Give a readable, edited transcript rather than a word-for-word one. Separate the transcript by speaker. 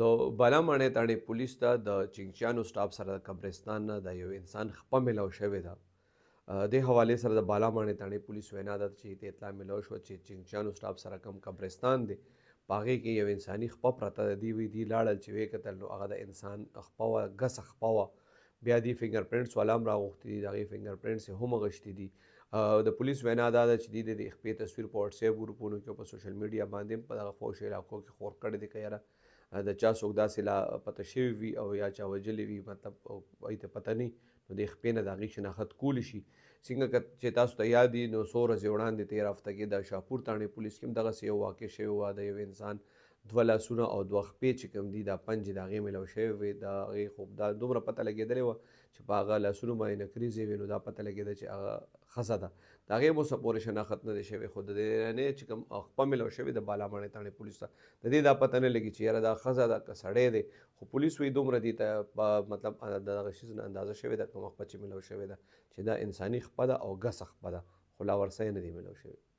Speaker 1: د بالاماڼۍ تاڼې پولیس ته د چینچیانو سټاف سره د قبرستان نه د یو انسان خپه میلاو شوې ده. دې حوالې سره د بالاماڼۍ تاڼې پولیس وینا ده چې ته اطلاع میلاو شوه چې چینچیانو سټاف سره کوم قبرستان دی په هغې کې یو انساني خپه پرته ده. دوی لاړل چې ویې کتل نو هغه د انسان خپه وه، ګسه خپه وه. بیا دې فنګر پرنټس والا هم راغوښتي دي، د هغې فنګر پرنټس یې هم اغوښتي دي. د پولیس وینا دا ده چې دوی د خپې تصویر په وټساپ ګروپونو کې او په سوشل میډیا باندې هم په دغه فوش علاقو کې خور کړی دی که یاره د چا څوک داسې لا پته شوي وي او یا چا وژلي وي، مطلب هغوی ته پته نه وي، نو د خپې نه د هغې شناخت کولی شي. څنګه چې تاسو ته یاد وي نو څو ورځې وړاندې تېره هفته کې د شاهپور تاڼې پولیس کې هم دغسې یو واقع شوی وه. د یو انسان 2 لاسونه او 2 خپې چې کوم دي دا پنجې د هغې میلاو شوې وې. د هغې خو دا دومره پته لګېدلې وه چې په هغه لاسونو باندې نکریزې وې، نو دا پته لګېده چې هغه ښځه ده. د هغې مو څه پورې شناخت نه دی شوی، خو د دې چې کوم خپه میلاو شوې د بالاماڼۍ تاڼې پولیس ته د دې دا پته نه لګي چې یاره دا ښځه ده که سړی دی. خو پولیس وایي دومره دې ته مطلب د دغه شي نه اندازه شوې ده کومه خپه چې میلاو شوې ده چې دا انساني خپه ده او ګسه خپه ده، خو لا ورسه یې نه دی میلاو شوی.